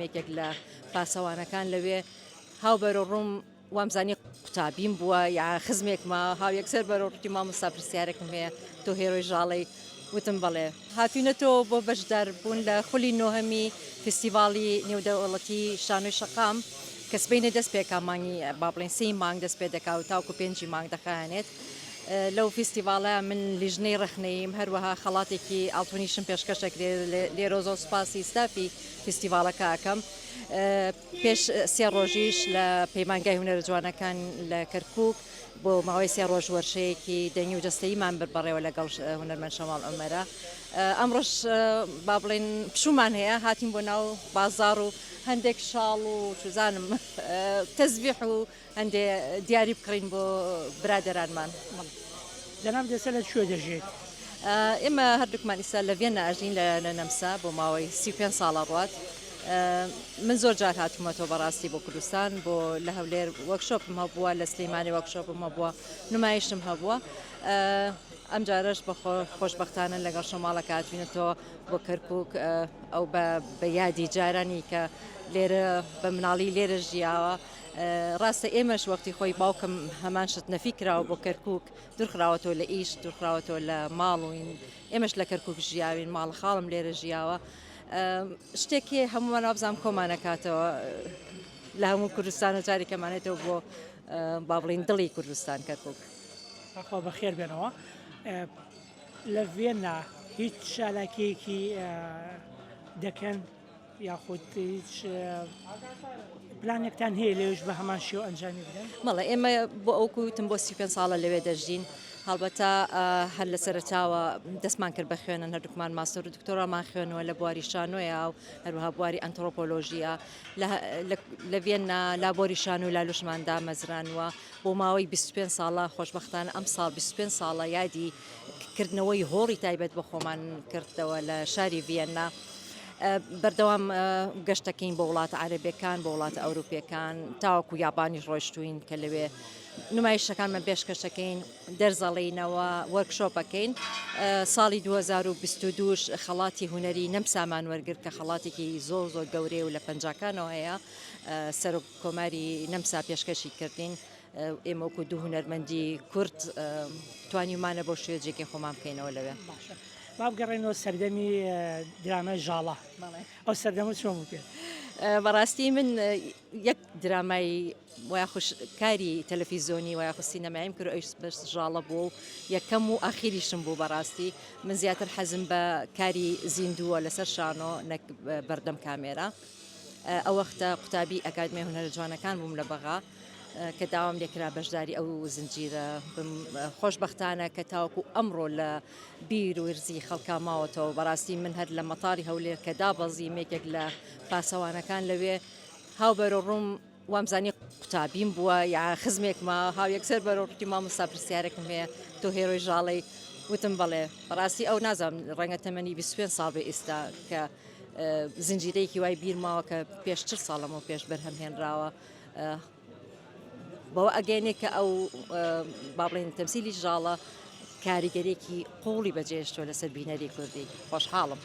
یەکێک لە پاسەوانەکان لەوێ هاو بەرە ڕووم وامزانی قوتابیم بووە یا خزمێکمە هاو یەکسەر بەرەڕووتی مامۆستا پرسیارێکم هەیە تۆ هێرۆی ژاڵی وتم بەڵێ هاتوینەتەوە بۆ بەشدار بوون لە خولی نۆهەمی فستیڤاڵی نێودەوڵەتی شانۆی شەقام کە سبەینە دەست پێکا مانگی با بڵێن 3 مانگ دەست پێ دەکا و تاوکو 5 مانگ دەخایەنێت لەو فستیڤاڵە من لیژنەی ڕخنەیم هەروەها خەڵاتێکی ئاڵتونیشم پێشکەشێک لێرە زۆر سوپاسی ستافی فستیڤاڵەکە ئەەکەم پێش 3 ڕۆژیش لە پەیمانگای هونەرە جوانەکان لە کەرکووک بۆ ماوەی 3 ڕۆژ وەرشەیەکی دەنگی و جەستەییمان بڕێەوە لەگەڵ هونەرمەند شەماڵ ئەمەرە ئەمڕۆژ با بڵێن پشومان هەیە هاتیم بۆ ناو بازار و هەندێک شاڵ و چزانم تەزبیح و هەندێ دیاری بکڕین بۆ برادەرانمان. جەناب دەسە لە کوێ دەژێت؟ ئێمە هەردووکمان ئیستا لە ڤێنە ئاژین لە نەمسا بۆ ماوەی 35 ساڵە ڕوات. من زۆر جار هاتوومەتەوە بەڕاستی بۆ کوردستان بۆ لە هەولێر وەکشۆپم هەبووە لە سلەیمانی وەکشۆپم هەبووە نمایشتم هەبووە ئەم جارەش بە خۆشبەختانە لەگەڵ شەماڵە هاتوینەتەوە بۆ کەرکووک ئەو بە یادی جارانی کە لێرە بە مناڵی لێرە ژیاوە ڕاستە ئێمەش وەختی خۆی باوکم هەمان شت نەفی کراوە بۆ کەرکووک دوورخراوەتەوە لە ئیش دوورخراوەتەوە لە ماڵوین ئێمەش لە کەرکووک ژیاوین ماڵە خاڵم لێرە ژیاوە شتێکی هەمومان وابزانام کۆمانەکاتەوە لە هەموو کوردستان و جارێکەمانێتەوە بۆ با بڵین دڵی کوردستان کەرکووک. خۆ بەخێر بێنەوە لە ڤێنە هیچ شالاکەیەکی دەکەن یاخود هیچ پلانێکتان هەیە لێوش بە هەمان شێوە ئەنجامی بدەن؟ مەڵێ ئێمە بۆ ئەو کوتم بۆ 35 ساڵە لەوێ دەژین هەڵبەتە هەر لە سەرچاوە دەستمان کرد بە خوێنن هەردووکمان ماستەر و دکتۆرامان خوێنەوە لە بواری شانۆیە و هەروەها بواری ئەنترۆپۆلۆژیە لە ڤێنە لابۆری شانۆ و لالوشمان دامەزرانوە بۆ ماوەی 25 ساڵە خۆشبەختانە ئەم ساڵ 25 ساڵە یادی کردنەوەی هۆڕی تایبەت بە خۆمان کردەوە لە شاری ڤێنە بەردەوام گەشتەکەین بۆ وڵاتە عەرەبیەکان بۆ وڵاتە ئەوروپیەکان تاوەکو یابانی ڕۆیشتوین کە لەوێ نمایشەکانمان پێشکەشەکەین دەرزەڵینەوە وەرکشۆپەکەین ساڵی 2022 خەڵاتی هونەری نەمسامان وەرگرت کە خەڵاتێکی زۆر زۆر گەورەی و لە پەنجاکانەوە هەیە سەرۆک کۆماری نەمسا پێشکەشی کردین ئێمە وەکو دوو هونەرمەندی کورد توانیمانە بۆ شوێجێکی خۆمان بکەینەوە لەوێ. با بگەڕێنەوە سەردەمی درامای ژاڵە ئەو سەردەمە چۆن بوو پێ؟ بەڕاستی من یەک درامای وایخۆش کاری تەلەڤیزۆنی وایخۆ سینەمایم کرد ئەوش بەش ژاڵە بوو و یەکەم و ئاخیریشم بوو بەڕاستی من زیاتر حەزم بە کاری زیندووە لەسەر شانۆ نەک بەردەم کامێرە ئەو وەختە قوتابی ئەکادمیای هونەرە جوانەکان بووم لە بەغا کە داوام لێکرا بەشداری ئەو زنجیرە خۆشبەختانە کە تاوەکو ئەمڕۆ لە بیر و ورزی خەڵکا ماوەتەوە بەڕاستی من هەر لە مەتاری هەولێر کە دابەزیم یەکێک لە پاسەوانەکان لەوێ هاو بەرە ڕووم وامزانی قوتابیم بووە یا خزمێکمە هاو یەکسەر بەرەڕووتی مامۆستا پرسیارێکم هەیە تۆ هێرۆی ژاڵی وتم بەڵێ بەڕاستی ئەو نازانم ڕەنگە تەمەنی 25 ساڵ بێ ئێستا کە زنجیرەیەکی وای بیرماوە کە پێش 40 ساڵەمەوە پێش بەرهەمهێنراوە بەوە ئەگەینێ کە ئەو با بڵێن تەمسیلی ژاڵە کاریگەرێکی قوڵی بەجێشتۆ لەسەر بینەری کوردی خۆشحاڵم.